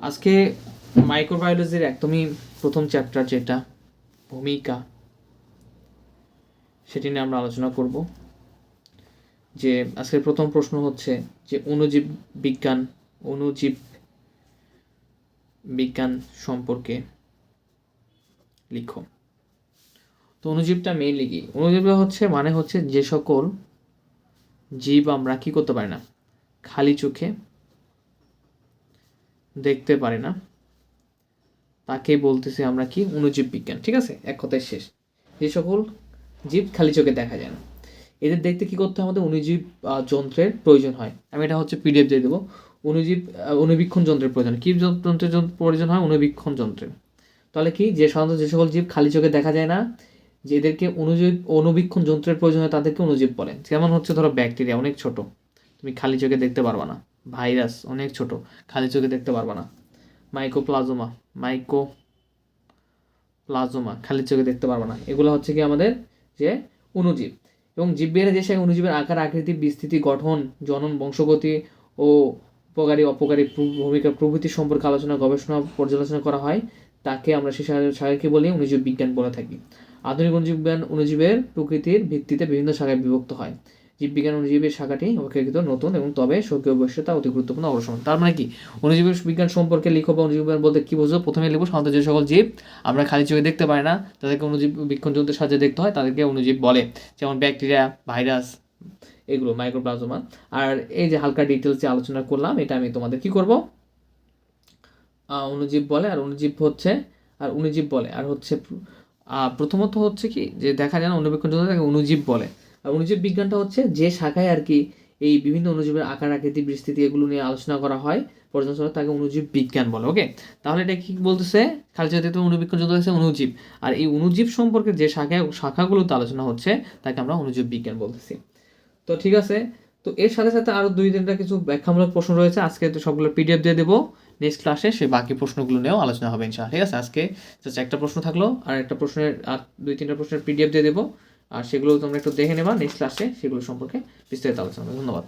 আজকে মাইক্রোবায়োলজির একদমই প্রথম চ্যাপ্টার যেটা ভূমিকা, সেটি নিয়ে আমরা আলোচনা করব। যে আজকের প্রথম প্রশ্ন হচ্ছে যে অণুজীব বিজ্ঞান সম্পর্কে লিখো। তো অণুজীবটা মেইনলি কি? অণুজীবটা হচ্ছে যে সকল জীব আমরা কি করতে পারি না, খালি চোখে দেখতে পারি না, তাকে বলতেছি আমরা কি? অণুজীব বিজ্ঞান। ঠিক আছে, এক কথায় শেষ। যে সকল জীব খালি চোখে দেখা যায় না, এদের দেখতে কি করতে হয়? আমাদের অণুজীব যন্ত্রের প্রয়োজন হয়। আমি এটা পিডিএফ দিয়ে দেবো। অণুবীক্ষণ যন্ত্রের প্রয়োজন। কি যন্ত্রের প্রয়োজন হয়? অণুবীক্ষণ যন্ত্রের। তাহলে কি, যে সাধারণত যে সকল জীব খালি চোখে দেখা যায় না, যে এদেরকে অণুবীক্ষণ যন্ত্রের প্রয়োজন হয়, তাদেরকে অণুজীব বলে। যেমন ধরো ব্যাকটেরিয়া অনেক ছোট, তুমি খালি চোখে দেখতে পারবা না। ভাইরাস অনেক ছোট, খালি চোখে দেখতে পারবা না। মাইকোপ্লাজমা খালি চোখে দেখতে পারবা না। এগুলো হচ্ছে কি আমাদের যে অণুজীব। এবং জীববিজ্ঞানে যে অণুজীবের আকার, আকৃতি, বিস্তৃতি, গঠন, জনন, বংশগতি ও উপকারী অপকারী ভূমিকা প্রভৃতি সম্পর্কে আলোচনা, গবেষণা, পর্যালোচনা করা হয়, তাকে আমরা সেই শাখাকে বলি অণুজীব বিজ্ঞান বলে থাকি। আধুনিক অণুজীববিজ্ঞান অণুজীবের প্রকৃতির ভিত্তিতে বিভিন্ন শাখায় বিভক্ত হয়। জীববিজ্ঞান অণুজীবের শাখাটি অপেক্ষাকৃত নতুন এবং তবে স্বকীয় বৈশিষ্ট্য অতি গুরুত্বপূর্ণ অবসর। তার মানে কি, অণুজীবের বিজ্ঞান সম্পর্কে লিখো বা অণুজীব বলতে কি বোঝো? প্রথমে লিখবো সাধারণত যে সকল জীব আমরা খালি চোখে দেখতে পাই না, তাদেরকে অণুজীব বীক্ষণ যন্ত্রের সাহায্যে দেখতে হয়, তাদেরকে অণুজীব বলে। যেমন ব্যাকটেরিয়া, ভাইরাস, এগুলো মাইক্রোপ্লাজমা। আর এই যে হালকা ডিটেলসে আলোচনা করলাম, এটা আমি তোমাদের কি করব? অণুজীব বলে আর হচ্ছে প্রথমত হচ্ছে কি, যে দেখা যায় না অণুবীক্ষণ যন্ত্র, তাকে অণুজীব বলে। আর অণুজীব বিজ্ঞানটা হচ্ছে যে শাখায় আর কি এই বিভিন্ন অণুজীবের আকার, আকৃতি, বিস্তৃতি এগুলো নিয়ে আলোচনা করা হয়, পর্যালোচনা, তাকে অণুজীব বিজ্ঞান বলে। ওকে, তাহলে এটা কি বলতেছে? খালি চোখে অণুবীক্ষণ যন্ত্র হচ্ছে অণুজীব, আর এই অণুজীব সম্পর্কে যে শাখাগুলোতে আলোচনা হচ্ছে, তাকে আমরা অণুজীব বিজ্ঞান বলতেছি। তো ঠিক আছে, তো এর সাথে সাথে আরো 2-3টা কিছু ব্যাখ্যামূলক প্রশ্ন রয়েছে। আজকে তো সবগুলো পিডিএফ দিয়ে দেবো, নেক্সট ক্লাসে সেই বাকি প্রশ্নগুলো নিয়েও আলোচনা হবে ইনশাআল্লাহ। ঠিক আছে, আজকে জাস্ট একটা প্রশ্ন থাকলো, আর একটা প্রশ্নের আর 2-3টা প্রশ্নের পিডিএফ দিয়ে দেবো, আর সেগুলো তোমরা একটু দেখে নেবা। নেক্সট ক্লাসে সেগুলো সম্পর্কে বিস্তারিত আলোচনা হবে। ধন্যবাদ।